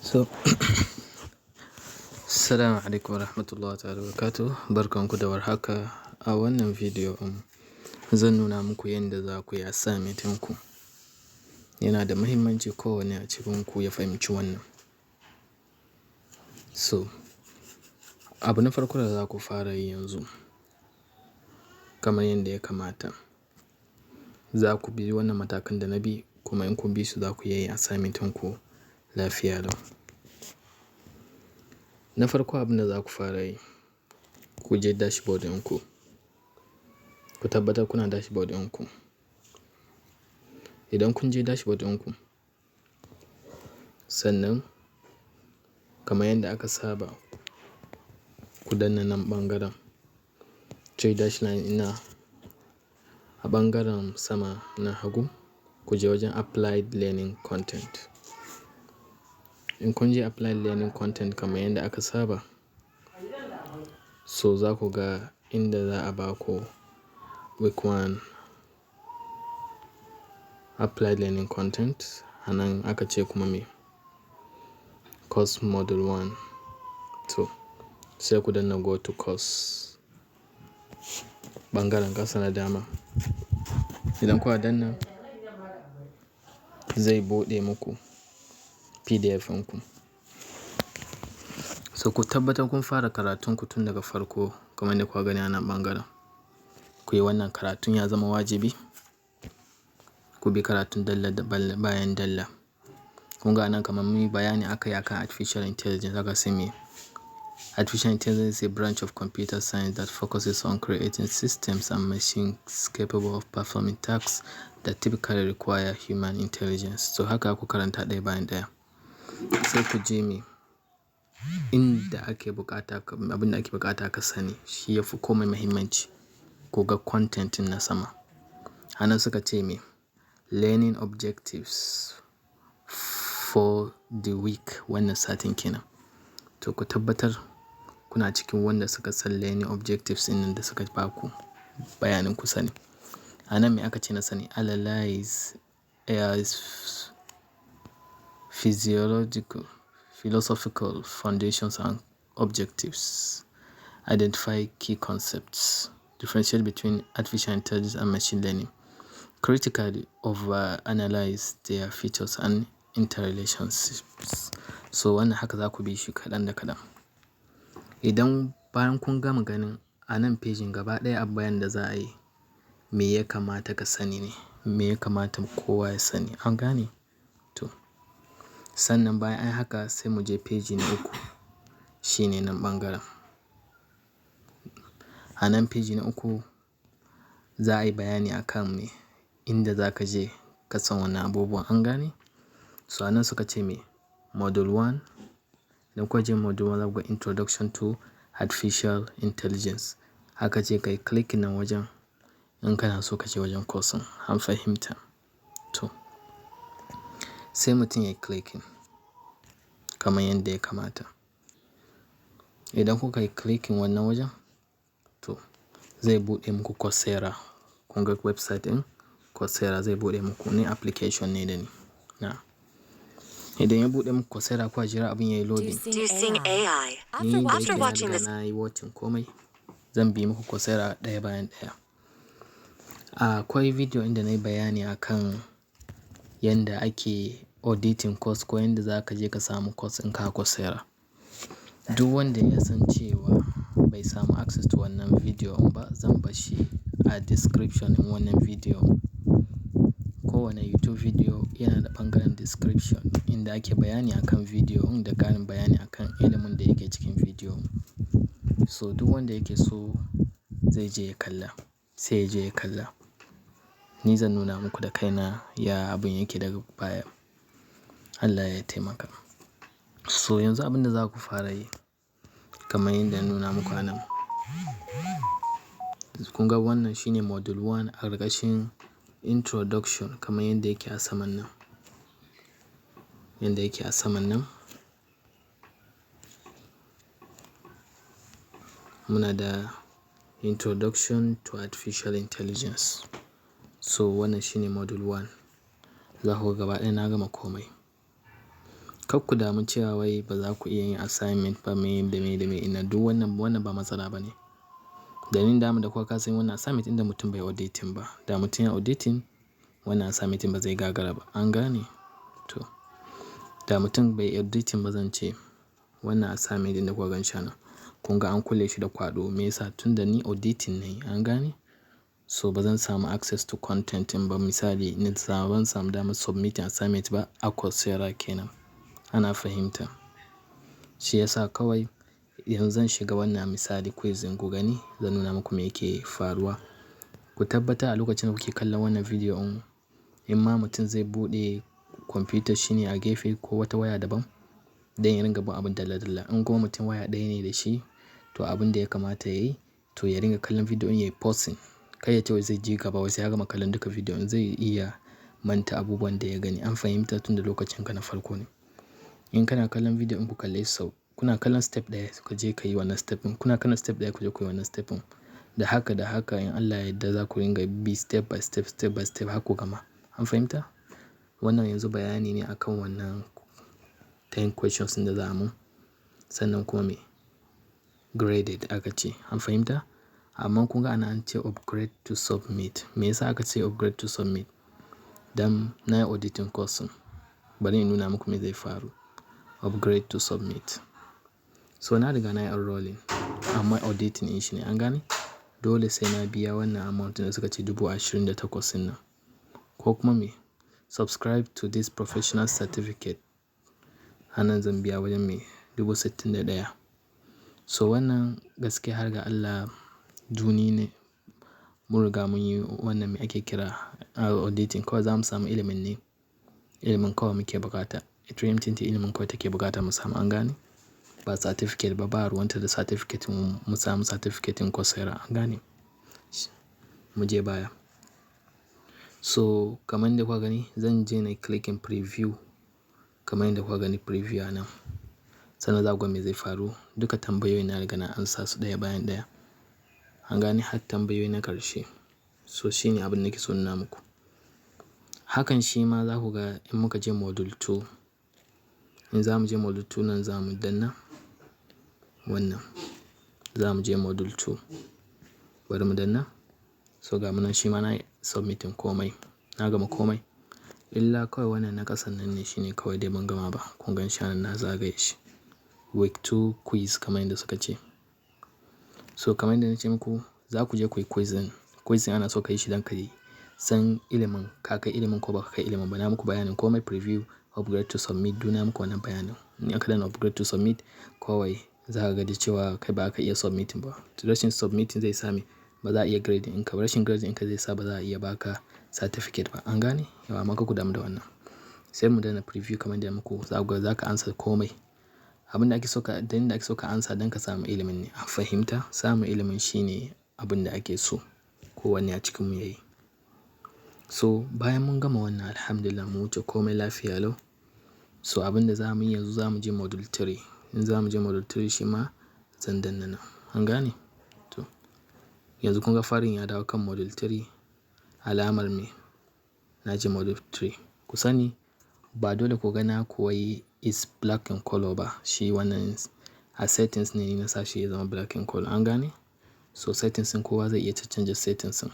So, Assalamu alaikum warahmatullahi ta'ala wabarakatuh. Barkanku da warhaka. A wannan bidiyo zan nuna muku yadda za ku yi assignment ɗinku. Yana da muhimmanci kowane a cikinku ya fahimci wannan. So, abu na farko da za ku fara yi yanzu, kamar yadda ya kamata, za ku bi wannan matakan da na bi, kuma in kun bi su za ku iya yin assignment ɗinku lafiya lau. Na farko abin da za ku fara yi, ku je dashboard ɗinku. Ku tabbatar kuna dashboard ɗinku. Idan kun je dashboard ɗinku, sannan kamar yadda aka saba, ku danna nan ɓangaren three dash line ina a ɓangaren sama na hagu, ku je wajen applied learning content. In kun je applied learning content kamar yadda aka saba, so za ku ga inda za a ba ku week 1 applied learning content. A nan aka ce kuma me? Course module 1. To, sai ku danna go to course ɓangaren ƙasa na dama. Idan kuka danna, zai buɗe muku PDF ɗinku. So ku tabbatar kun fara karatunku tun daga farko kamar yadda kuka gani a nan ɓangaren. Ku yi wannan karatun, ya zama wajibi. Ku bi karatun dalla bayan dalla. Kun ga nan kamar mun yi bayani akan artificial intelligence. Aka ce me? Artificial intelligence is a branch of computer science that focuses on creating systems and machines capable of performing tasks that typically require human intelligence. So haka ku karanta ɗaya bayan ɗaya. Sai ku je me? Inda ake buƙata, abin da ake buƙata ka sani shi ya fi komai muhimmanci. Ku ga content na sama. A nan suka ce me? Learning objectives for the week, wannan satin kenan. To ku tabbatar kuna cikin wanda suka san learning objectives ɗin da suka ba ku bayanin ku sani. A nan me aka ce na sani? Analyze AI's philosophical foundations and objectives. Identify key concepts. Differentiate between artificial intelligence and machine learning. Critically overanalyze their features and interrelationships. So wannan haka za ku bi shi kaɗan da kaɗan. Idan bayan kun gama ganin a nan pejin gaba ɗaya bayan da za a yi, me ya kamata ka sani ne? Me ya kamata kowa ya sani? An gane? To, sannan bayan an haka sai mu je peji na uku. Shi ne nan ɓangaren. A nan peji na uku za a yi bayani akan me? Inda za ka je ka san wannan abubuwan. An gane? So a nan suka ce me? Module 1. Idan kuka je module 1 za ku ga Introduction to Artificial Intelligence. Haka ce ka yi clicking nan wajen in kana so ka je wajen course ɗin. An fahimta? To, sai mutum ya yi clicking kamar yadda ya kamata. Idan kuka yi clicking wannan wajen, to zai buɗe muku Coursera. Kun ga website ɗin Coursera zai buɗe muku. Ni application ne da ni. Idan ya buɗe muku Coursera, kuka jira abin ya yi loading. Ni da yake na riga na yi watching komai, zan bi muku Coursera ɗaya bayan ɗaya. Akwai video inda na yi bayani akan yadda ake auditing course ko yadda za ka je ka samu course ɗinka a Coursera. Duk wanda ya san cewa bai samu access to wannan video ba, zan bar shi a description ɗin wannan video. Kowane YouTube video yana da ɓangaren description inda ake bayani akan video da ƙarin bayani akan ilimin da yake cikin video. So duk wanda yake so zai je ya kalla, sai ya je ya kalla. Ni zan nuna muku da kaina ya abin yake daga baya. Allah ya taimaka. So yanzu abin da za ku fara yi kamar yadda na nuna muku a nan. Kun ga wannan shine module 1 a ƙarƙashin introduction kamar yadda yake a saman nan. Yadda yake a saman nan. Muna da Introduction to Artificial Intelligence. So wannan shine module 1. Za ku ga gaba ɗaya na gama komai. Kar ku damu cewa wai ba za ku iya yin assignment ba me da me ina duk wannan ba matsala ba ne. Dalilin damu da kuka kasa yin wannan assignment inda mutum bai auditing ba. Da mutum ya auditing wannan assignment ba zai gagara ba. An gane? To, da mutum bai auditing ba zan ce wannan assignment inda kuka gan shi nan kun ga an kulle shi da kwaɗo. Me yasa? Tun da ni auditing ne. An gane? So ba zan samu access to content ba. Misali, ban samu damar submitting assignment ba a Coursera kenan. Ana fahimta? Shi yasa kawai yanzu zan shiga wannan misali quiz ɗin ku gani zan nuna muku me yake faruwa. Ku tabbata a lokacin da kuke kallon wannan video ɗin in ma mutum zai buɗe kwamfutar shi ne a gefe ko wata waya daban don ya ringa bin abin dalla. In kuma mutum waya ɗaya ne da shi to abin da ya kamata ya yi to ya ringa kallon video ɗin ya yi pausing. Kai ya ce wai zai je gaba wai sai ya gama kallon duka video ɗin zai iya manta abubuwan da ya gani. An fahimta tun da lokacin ka na farko ne. In kana kallon video ɗin ku kalle sau kuna kallon step ɗaya ku je ka yi wannan step ɗin. Kuna kallon step ɗaya ku je ku yi wannan step ɗin. Da haka in Allah ya yarda za ku ringa bi step by step har ku gama. An fahimta? Wannan yanzu bayani ne akan wannan 10 questions ɗin da za mu sannan kuma me graded aka ce. An fahimta? Amma kun ga ana an ce upgrade to submit. Me yasa aka ce upgrade to submit? Dan na yi auditing course ɗin. Bari in nuna muku me zai faru. Upgrade to submit. So na riga na yi enrolling amma auditing ɗin shi ne. An gane? Dole sai na biya wannan amount da suka ce 28,000 nan. Ko kuma me subscribe to this professional certificate. Anan zan biya wajen me 61,000. So wannan gaskiya har ga Allah duni ne. Mun riga mun yi wannan me ake kira auditing kawai za mu samu ilimin ne. Ilimin kawai muke bukata. Dream Team ilimin kawai take bukata mu samu. An gane? Ba certificate ba ruwanta da certificate mu samu certificate in Coursera. An gane? Mu je baya. So kamar yadda kuka gani zan je na clicking preview kamar yadda kuka gani preview a nan. Sannan za ku ga me zai faru. Duka tambayoyi na riga na amsa su ɗaya bayan ɗaya. An gane har tambayoyi na ƙarshe. So shi ne abin da nake so in nuna muku. Hakan shi ma za ku ga in muka je module 2. In za mu je module 2 nan za mu danna wannan. Za mu je module 2. Bari mu danna. So ga mu nan shi ma na yi submitting komai. Na gama komai. Illa kawai wannan na ƙasan nan ne shi ne kawai dai ban gama ba. Kun gan shi nan na zagaye shi. Week 2 quiz kamar yadda suka ce. So kamar yadda na ce muku za ku je ku yi quiz ɗin. Quiz ɗin ana so ka yi shi don ka yi san ilimin ka kai ilimin ko ba ka kai ilimin ba. Na muku bayanin komai preview upgrade to submit duk na muku wannan bayanin. In aka danna upgrade to submit kawai za ka ga da cewa kai ba ka iya submitting ba. Rashin submitting zai sa me ba za a iya grading in ka. Rashin grading in ka zai sa ba za a iya ba ka certificate ba. An gane? Yawa amma kar ku damu da wannan. Sai mu danna preview kamar yadda muku za ka amsa komai. Abin da ake so ka dan da ake so ka amsa don ka samu ilimin ne. An fahimta? Samun ilimin shi ne abin da ake so kowanne a cikinmu ya yi. So bayan mun gama wannan alhamdulillah mun wuce komai lafiya lau. So abin da za mu yi yanzu za mu je module 3. In za mu je module 3 shi ma zan danna nan. An gane? To yanzu kun ga farin ya dawo kan module 3 alamar me na je module 3. Ku sani ba dole ku ga na ku wai is black in color ba. Shi wannan a settings ne na sa shi ya zama black in color. An gane? So settings ɗin kowa zai iya caccanja settings ɗin.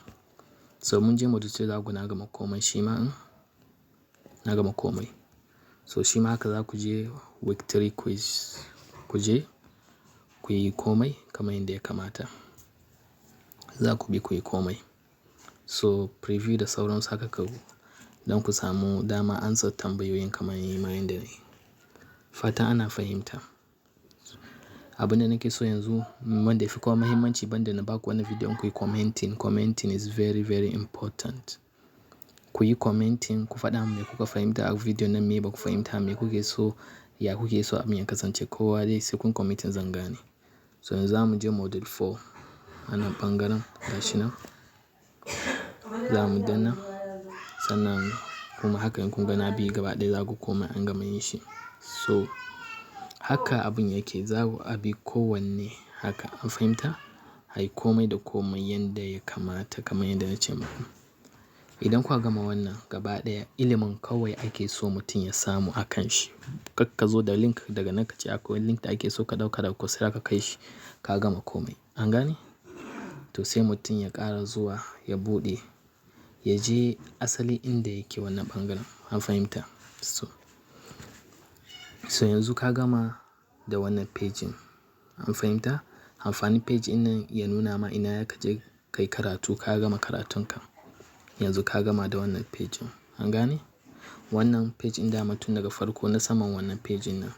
So mun je module 3 za ku na gama komai shi ma na gama komai. So shi ma haka za ku je week 3 quiz. Ku je ku yi komai kamar yadda ya kamata. Za ku bi ku yi komai. So preview da sauransu haka ka don ku samu dama amsa tambayoyin kamar yadda na yi. Fatan ana fahimta. Abin da nake so yanzu wanda yafi kowa muhimmanci banda na ba ku wannan video ku yi commenting. Commenting is very very important. Ku yi commenting ku faɗa me kuka fahimta a video nan me ba ku fahimta me kuke so ya kuke so abin ya kasance kowa dai sai kun commenting zan gane. So yanzu za mu je module 4 a nan ɓangaren gashi nan. Za mu danna sannan kuma haka in kun ga na bi gaba ɗaya za ku koma an gama yin shi. So haka abin yake za ku abi kowanne haka. An fahimta? Ai komai da komai yanda ya kamata kamar yadda na ce muku. Idan kuka gama wannan gaba ɗaya ilimin kawai ake so mutum ya samu a kan shi. Kar ka zo da link daga nan ka ce akwai link da ake so ka ɗauka daga Coursera ka kai shi ka gama komai. An gane? To sai mutum ya ƙara zuwa ya buɗe ya je asali inda yake wannan ɓangaren. An fahimta? So yanzu ka gama da wannan page. An fahimta? Amfanin page ɗin nan ya nuna ma ina ya ka je kai karatu ka gama karatunka. Yanzu ka gama da wannan page. An gane? Wannan page ɗin dama tun daga farko na saman wannan page nan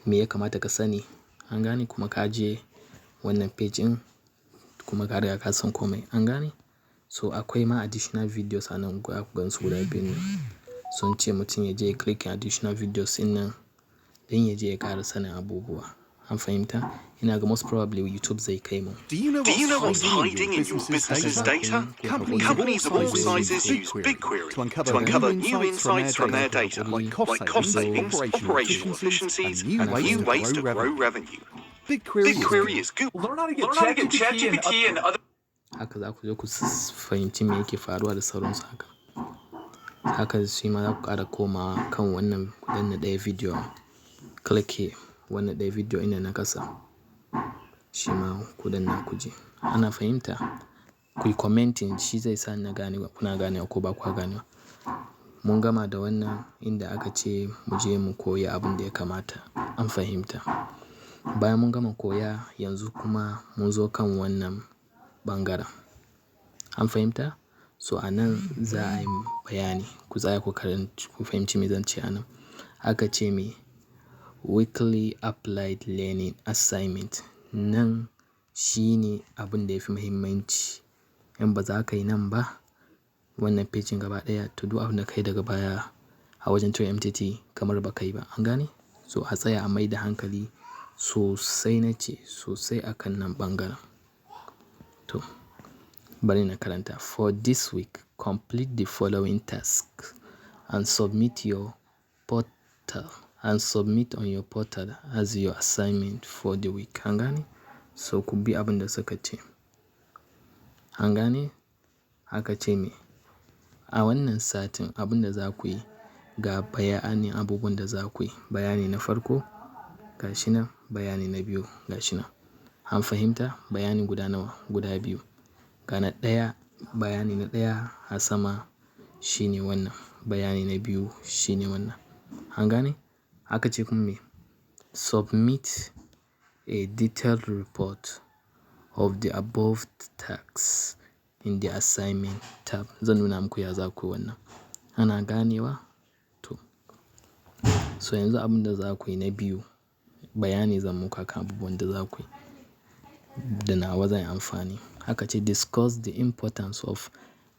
me ya kamata ka sani. An gane? Kuma ka je wannan page ɗin kuma ka riga ka san komai. An gane? So akwai ma additional videos a nan za ku gansu guda biyun nan. Sun ce mutum ya je ya click additional videos ɗin nan don ya je ya ƙara sanin abubuwa. An fahimta? Ina ga most probably YouTube zai kai mu. Do you know what's hiding in your business's data? Companies of all sizes use BigQuery to uncover new insights from their data, like cost savings, operational efficiencies, and new ways to grow revenue. BigQuery is good. Learn how to get ChatGPT and other. Haka za ku je ku fahimci me yake faruwa da sauransu haka. Haka shi ma za ku ƙara komawa kan wannan danna ɗaya video. Click here. Wannan ɗaya video ina na ƙasa. Shi ma ku danna ku je. Ana fahimta? Ku yi commenting shi zai sa na gane kuna ganewa ko ba kwa ganewa. Mun gama da wannan inda aka ce mu je mu koyi abin da ya kamata. An fahimta? Bayan mun gama koya yanzu kuma mun zo kan wannan ɓangaren. An fahimta? So a nan za a yi bayani. Ku tsaya ku fahimci me zan ce a nan. Aka ce me weekly applied learning assignment. Nan shi ne abin da ya fi muhimmanci. In ba za ka yi nan ba wannan page gaba ɗaya to duk abin da ka yi daga baya a wajen train MTT kamar ba ka yi ba. An gane? So a tsaya a mai da hankali sosai na ce sosai a kan nan ɓangaren. To bari na karanta. For this week complete the following tasks and submit on your portal as your assignment for the week. An gane? So ku bi abin da suka ce. An gane? Aka ce me a wannan satin abin da za ku yi ga bayanin abubuwan da za ku yi. Bayani na farko ga shi nan, bayani na biyu ga shi nan. An fahimta? Bayani guda nawa? Guda biyu. Ga na ɗaya bayani na ɗaya a sama shine wannan. Bayani na biyu shine wannan. An gane? Aka ce kuma me submit a detailed report of the above tasks in the assignment tab. Zan nuna muku ya za ku yi wannan. Ana ganewa? To so yanzu abin da za ku yi na biyu bayani zan muku akan abubuwan da za ku yi da nawa zan yi amfani. Aka ce discuss the importance of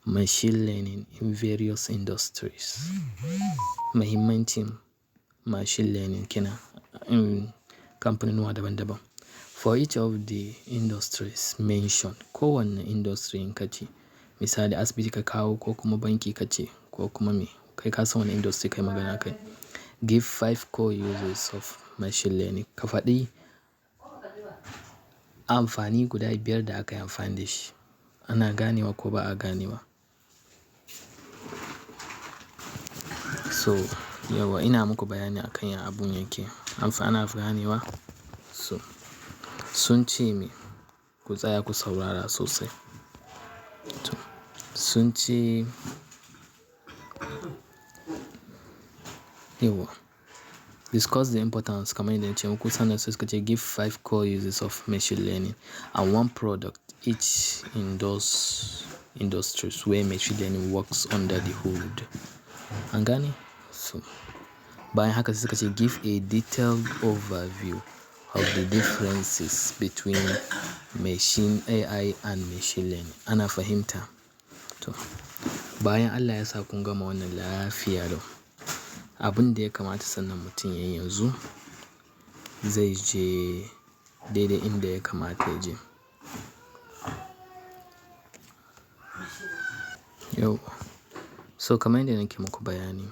machine learning in various industries. Muhimmancin machine learning kenan in kamfanonuwa daban-daban. For each of the industries mentioned, kowanne industry in ka ce misali asibiti ka kawo ko kuma banki ka ce ko kuma me kai ka san wani industry kai magana kai. Give 5 core uses of machine learning. Ka faɗi amfani guda 5 da aka yi amfani da shi. Ana ganewa ko ba a ganewa? So yauwa ina muku bayani akan ya abun yake. Ana ganewa? So sun ce me ku tsaya ku saurara sosai. To sun ce yauwa discuss the importance kamar yadda na ce muku sannan sai suka ce give 5 core uses of machine learning and one product each in those industries where machine learning works under the hood. An gane? So bayan haka sai suka ce give a detailed overview of the differences between machine AI and machine learning. Ana fahimta? To bayan Allah ya sa kun gama wannan lafiya lau abin da ya kamata sannan mutum ya yi yanzu zai je daidai inda ya kamata ya je. Yau so kamar yadda nake muku bayani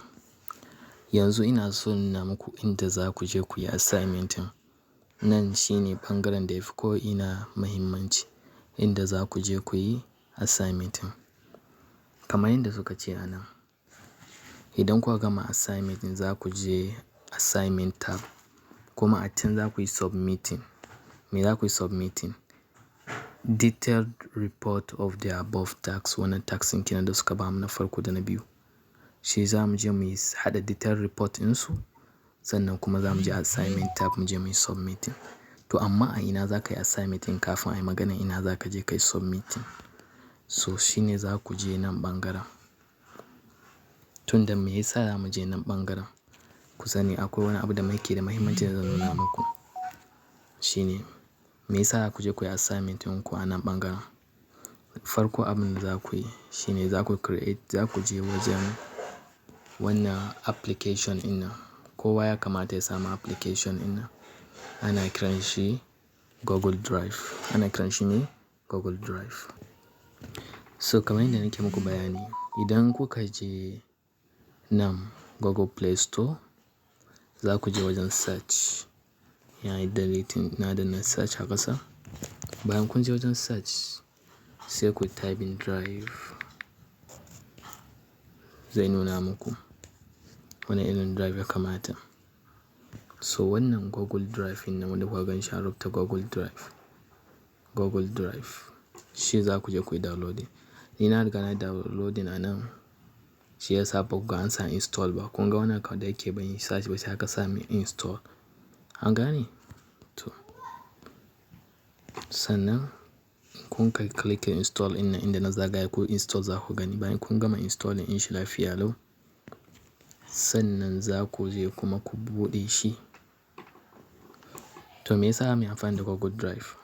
yanzu ina so nuna muku inda za ku je ku yi assignment. Nan shine ɓangaren da ya fi ko'ina muhimmanci inda za ku je ku yi assignment. kamar yadda suka ce a nan, idan kuka gama assignment ɗin za ku je assignment tab, kuma a can za ku yi submitting. Me za ku yi submitting? Detailed report of the above tax, wannan tax ɗin kenan da suka bamu na farko da na biyu. Shi za mu je mu yi haɗa detailed report ɗinsu, sannan kuma za mu je assignment tab mu je mu yi submitting. To amma a ina za ka yi assignment ɗin kafin a yi maganar ina za ka je ka yi submitting. So shi ne za ku je nan ɓangaren. Tunda me yasa za mu je nan ɓangaren? Ku sani akwai wani abu da ke da muhimmanci da zan nuna muku. Shi ne, me yasa za ku je ku yi assignment ɗinku a nan ɓangaren? Farko abin da za ku yi shi ne za ku je wajen wannan application ɗin nan. Kowa ya kamata ya samu application ɗin nan. Ana kiran shi Google Drive. Ana kiran shi ne Google Drive. So kamar yadda nake muku bayani, idan kuka je nan Google Play Store, za ku je wajen search. Yayi deleting na danna search a ƙasa. Bayan kun je wajen search, sai ku type in drive. Zai nuna muku wane irin drive ya kamata. So wannan Google Drive ɗin nan wanda kuka gan shi an rubuta Google Drive. Google Drive shi za ku je ku yi downloading. Ni na riga na downloading a nan, shi ya sa ba ku ga an sa install ba. Kun ga wannan kawai da yake ban yi search ba sai aka sa min install. An gane? To sannan kun kai click install ɗin nan inda na zagaya ku install za ku gani. Bayan kun gama installing ɗin shi lafiya lau, sannan za ku je kuma ku buɗe shi. To me yasa mu yi amfani da Google Drive?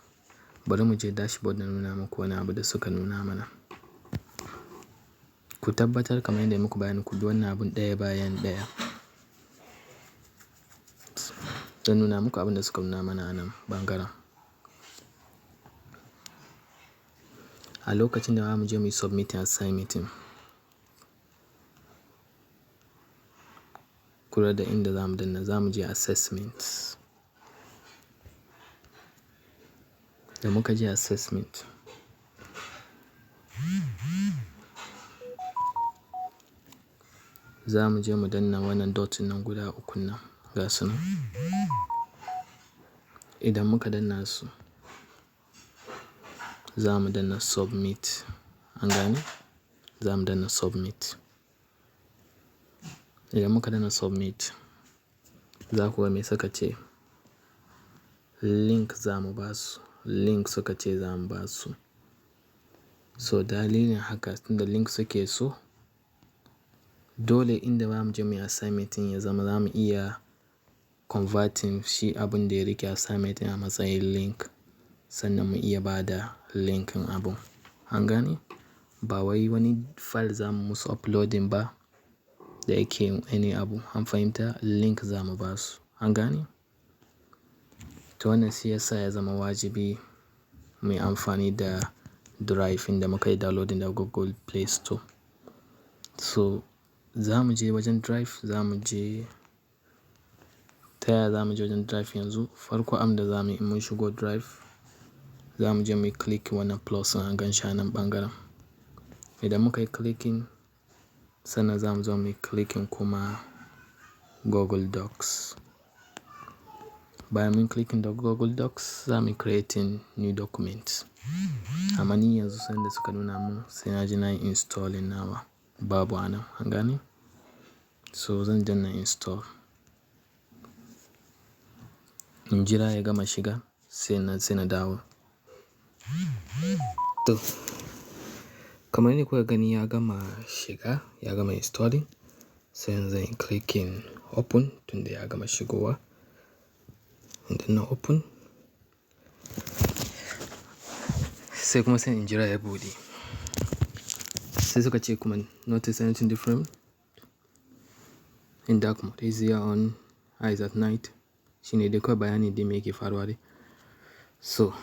Bari mu je dashboard na nuna muku wani abu da suka nuna mana. Ku tabbatar kamar yadda muku bayani ku bi wannan abun ɗaya bayan ɗaya. Zan nuna muku abin da suka nuna mana a nan ɓangaren. A lokacin da za mu je mu yi submitting assignment ɗin, kula da inda za mu danna, za mu je assessment. Da muka je assessment, za mu je mu danna wannan dot nan guda uku nan ga su nan. Idan muka danna su, za mu danna submit. An gane? Za mu danna submit. Idan muka danna submit, za ku ga me suka ce? Link za mu ba su. Link suka ce za mu ba su. So dalilin haka tunda link suke so, dole inda za mu je mu yi assignment ɗin ya zama za mu iya converting shi abin da ya riƙe assignment ɗin a matsayin link, sannan mu iya ba da linkin abun. An gane? Ba wai wani file za mu musu uploading ba da yake wani abu. An fahimta? Link za mu ba su. An gane? To wannan shi ya sa ya zama wajibi mu yi amfani da drive ɗin da muka yi downloading daga Google Play Store. So za mu je wajen drive, za mu je ta yaya za mu je wajen drive yanzu? Farko abin da za mu yi in mun shigo drive, za mu je mu yi click wannan plus ɗin an gan shi a nan ɓangaren. Idan muka yi clicking, sannan za mu zo mu yi clicking kuma Google Docs. Bayan mun clicking da Google Docs, za mu yi creating new document. Amma ni yanzu sanda suka nuna mun sai na je na yi installing nawa. Babu a nan. An gane? So zan danna install. In jira ya gama shiga sai na dawo. To kamar yadda kuka gani ya gama shiga, ya gama installing, sai yanzu zan yi clicking open tunda ya gama shigowa. In danna open. Sai kuma sai in jira ya buɗe. Sai suka ce kuma notice anything different in dark mode, easier on eyes at night. Shi ne dai kawai bayani dai me yake faruwa dai. So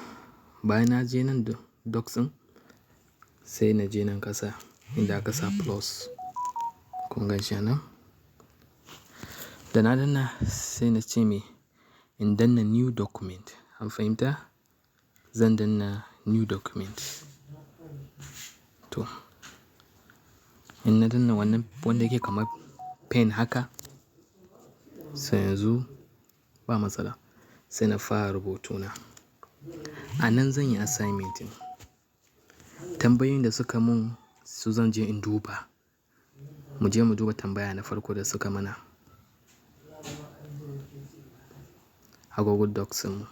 bayan na je nan docs ɗin, sai na je nan ƙasa inda aka sa plus. Kun gan shi a nan? Da na danna sai na ce me? In danna new document. An fahimta? Zan danna new document. To In na danna wannan wanda yake kamar pen haka, sai yanzu ba matsala. Sai na fara rubutuna. A nan zan yi assignment ɗin. Tambayoyin da suka mun su zan je in duba. Mu je mu duba tambaya na farko da suka mana a Google Docs mu.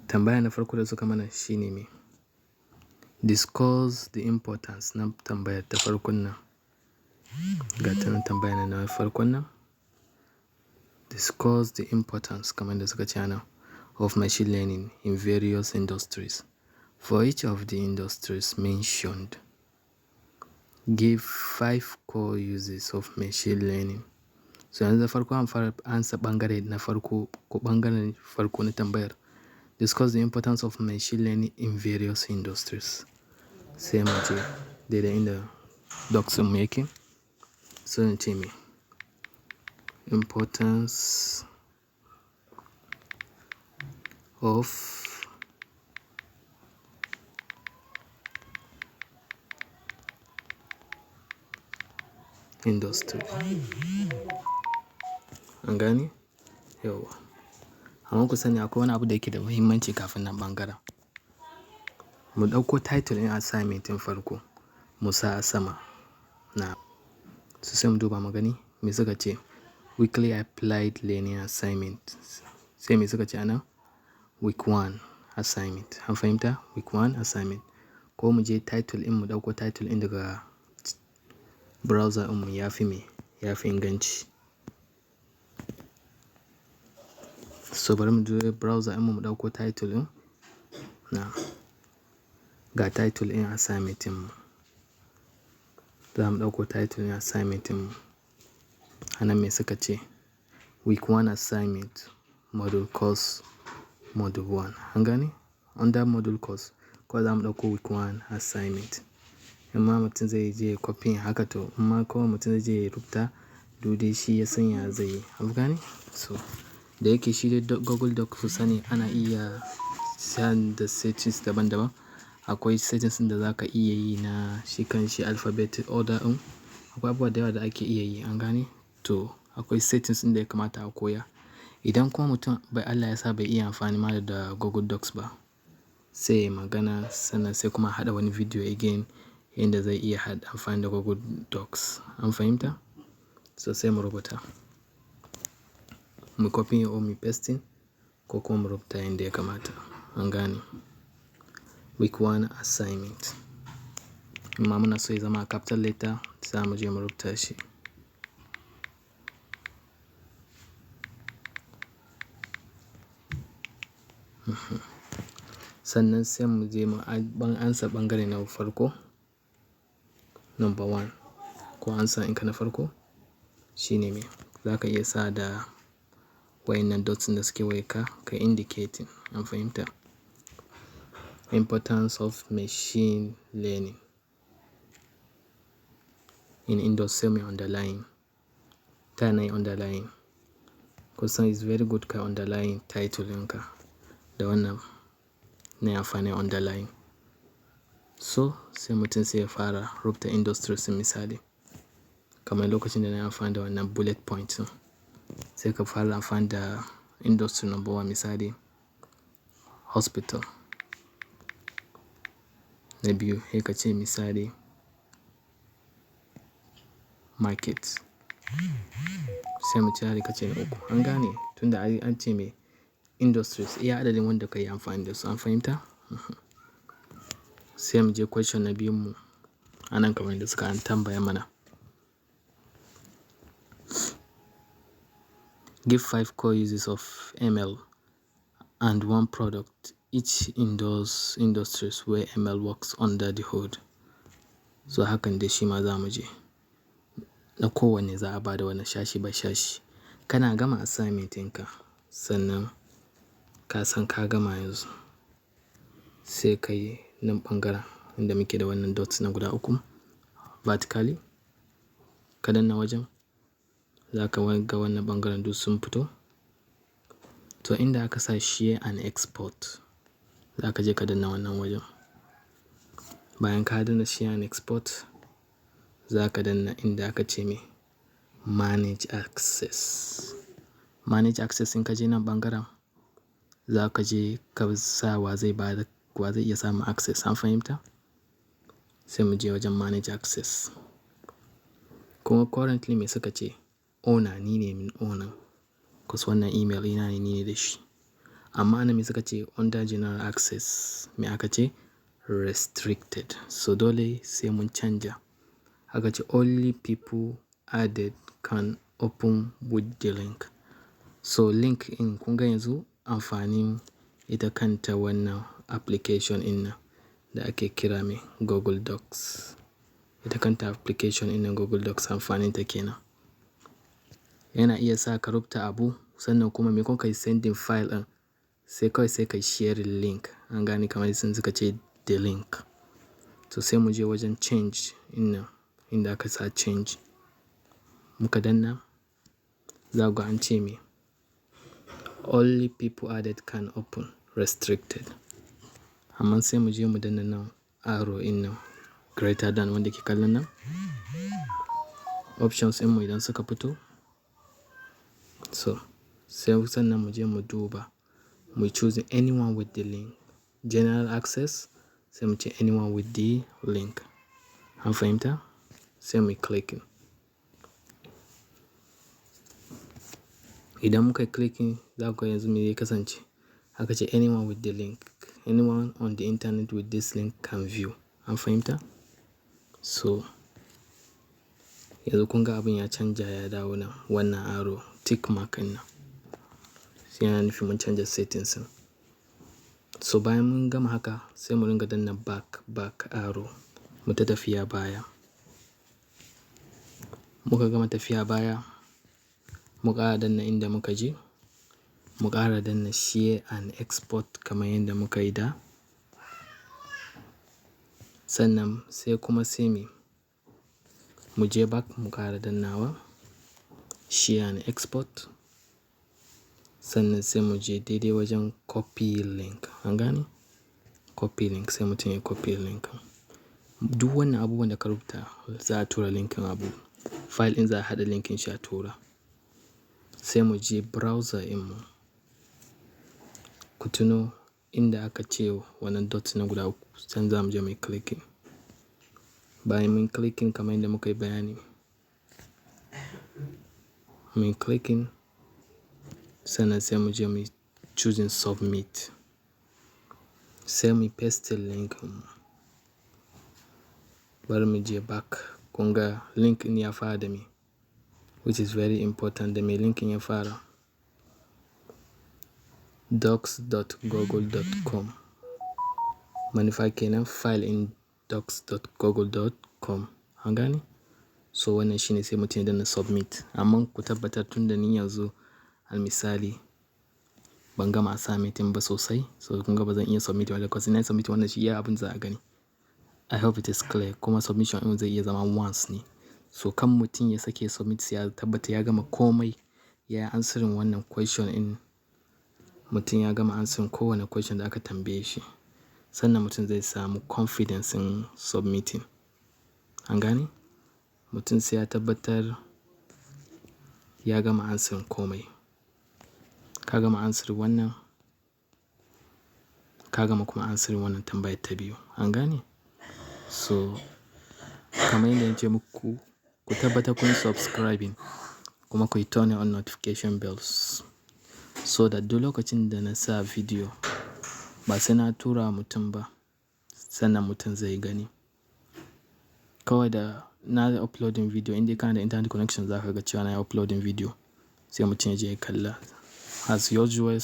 Tambaya na farko da suka mana shine me? Discuss the importance na tambayar ta farkon nan. Ga ta nan tambaya na farkon nan. Discuss the importance kamar da suka ce ana of machine learning in various industries. For each of the industries mentioned, give 5 core uses of machine learning. So yanzu da farko an fara ansa ɓangare na farko ko ɓangaren farko na tambayar. Discuss the importance of machine learning in various industries. Sai mu je daidai inda docs mu yake. Sai in ce me? Importance of industry. An gane? Yauwa. Amma ku sani akwai wani abu da yake da muhimmanci kafin nan ɓangaren. Mu ɗauko title ɗin assignment ɗin farko mu sa a sama. Na. Sai mu duba mu gani me suka ce. Weekly applied learning assignment. Sai me suka ce anan? Week 1 assignment. An fahimta? Week 1 assignment. Ko mu je title ɗin mu ɗauko title ɗin daga browser ɗin mu ya fi me? Ya fi inganci. So bari mu je browser ɗin mu ɗauko title ɗin. Na. Ga title ɗin assignment ɗin mu. Za mu ɗauko title ɗin assignment ɗin mu. Anan me suka ce? Week 1 assignment. Module course. Module 1. An gane? Under module course. Ko za mu ɗauko week 1 assignment. In ma mutum zai je copy haka to in ma kawai mutum zai je ya rubuta, duk dai shi ya san ya zai yi. An gane? So da yake shi dai Google Docs ku sani ana iya send da settings daban-daban. Akwai settings da za ka iya yi na shi kan shi alphabet order ɗin. Akwai abubuwa da yawa da ake iya yi. An gane? To akwai settings ɗin da ya kamata a koya. Idan kuma mutum bai Allah ya sa bai iya amfani ma da Google Docs ba, sai ya magana sannan sai kuma haɗa wani video again yanda zai iya haɗa amfani da Google Docs. An fahimta? So sai mu rubuta. Mu copy or mu pasting ko kuma mu rubuta yanda ya kamata. An gane? Week 1 assignment. Amma muna so ya zama a capital letter, za mu je mu rubuta shi. Sannan sai mu je mu ansa ɓangare na farko. Number 1. Ko ansa in ka na farko shine me? Za ka iya sa da wayannan dots da suke wayarka ka indicating. An fahimta? Importance of machine learning in industry mai underline. Ta na yi underline. Kusan is very good ka underline title ɗinka da wannan na yi amfani underline. So sai mutum sai ya fara rubuta industries misali. Kamar lokacin da na yi amfani da wannan bullet point. Sai ka fara amfani da industry number 1 misali hospital. Na biyu sai ka ce misali market. Sai mu ce ka ce na uku. An gane? Tunda an ce me industries iya adadin wanda ka yi amfani da su. An fahimta? Sai mu je question na biyun mu. Anan kamar yadda suka an tambaya mana. Give 5 core uses of ML and 1 product each in those industries where ML works under the hood. So hakan dai shi ma za mu je. Na kowanne za a ba da wani shashi by shashi. Kana gama assignment ɗinka sannan ka san ka gama yanzu. Sai ka yi nan ɓangaren inda muke da wannan dots na guda 3 vertically. Ka danna wajen. Za ka ga wannan ɓangaren duk sun fito. To inda aka sa share and export, za ka je ka danna wannan wajen. Bayan ka danna share and export, za ka danna inda aka ce mai manage access. Manage access in ka je nan ɓangaren za ka je ka sa wa zai iya samun access, an fahimta? Sai mu je wajen manage access. Kuma currently me suka ce owner, ni ne min owner. Cause wannan email ina ne, ni ne da shi. Amma ana me suka ce under general access me aka ce restricted. So dole sai mun canja. Aka ce only people added can open with the link. So link in kun ga yanzu amfanin ita kanta wannan application in nan da ake kira mai Google Docs. Ita kanta application in nan Google Docs amfanin ta kenan. Yana iya sa ka rubuta abu sannan kuma me kuka yi sending file ɗin sai kawai sai ka share link. An gane kamar sun suka ce the link. So sai mu je wajen change in nan inda aka sa change. Muka danna za ku ga an ce me only people added can open restricted. Amma sai mu je mu danna nan arrow in nan greater than wanda ke kallon nan. Options in mu idan suka fito. So sai sannan mu je mu duba mu choose anyone with the link. General access sai mu ce anyone with the link. An fahimta? Sai mu clicking. Idan muka clicking za ku ga yanzu me zai kasance. Aka ce anyone with the link. Anyone on the internet with this link can view. An fahimta? So yanzu kun ga abin ya canja ya dawo nan wannan arrow tick mark in nan. Sai yana nufi mun canja settings ɗin. So bayan mun gama haka sai mu ringa danna back arrow mu ta tafiya baya. Muka gama tafiya baya mu ƙara danna inda muka je. Mu ƙara danna share and export kamar yadda muka yi da. Sannan sai kuma sai mu je back mu ƙara dannawa share and export. Sannan sai mu je daidai wajen copy link. An gane? Copy link sai mutum ya copy link. Duk wannan abubuwan da ka rubuta za a tura linkin abu. File in za a haɗa linkin shi a tura. Sai mu je browser in mu. Ku tuno inda aka ce wannan dot na guda uku can za mu je mai clicking. Bayan mun clicking kamar yadda muka yi bayani. Mun clicking sannan sai mu je mu choosing submit. Sai mu paste link mu. Bari mu je back. Kun ga link in ya fara da me which is very important da me link in ya fara docs.google.com. Manufa kenan file in docs.google.com. An gane? So wannan shine sai mutum ya danna submit. Amma ku tabbatar tun da ni yanzu al misali ban gama assignment ba sosai. So kun ga ba zan iya submit ba because ina submit wannan shi iya abin za a gani. I hope it is clear. Kuma submission in zai iya zama once ne. So kan mutum ya sake submit sai ya tabbata ya gama komai. Ya answering wannan question in mutum ya gama answering kowane question da aka tambaye shi. Sannan mutum zai samu confidence in submitting. An gane? Mutum sai ya tabbatar ya gama answering komai. Ka gama answering wannan. Ka gama kuma answering wannan tambayar ta biyu. An gane? So kamar yadda nace muku ku tabbata kun subscribing kuma ku yi turn on notification bells so that duk lokacin da na sa video ba sai na tura mutum ba sannan mutum zai gani. Kawai da na yi uploading video inda kana da internet connection za ka ga cewa na yi uploading video sai mutum ya je ya kalla. As usual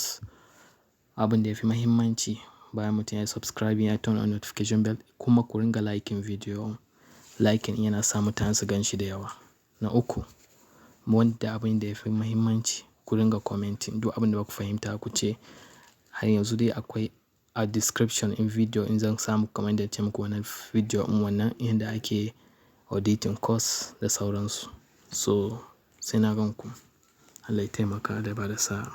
abin da ya fi muhimmanci bayan mutum ya yi subscribing ya turn on notification bell kuma ku ringa liking video. Liking yana sa mutane su gan shi da yawa. Na uku, wanda abin da ya fi muhimmanci ku ringa commenting duk abin da ba ku fahimta ku ce. Har yanzu dai akwai a description in video in zan samu kamar yadda nace muku wannan video in wannan inda ake auditing course da sauransu. So sai na gan ku. Allah ya taimaka da ba da sa'a.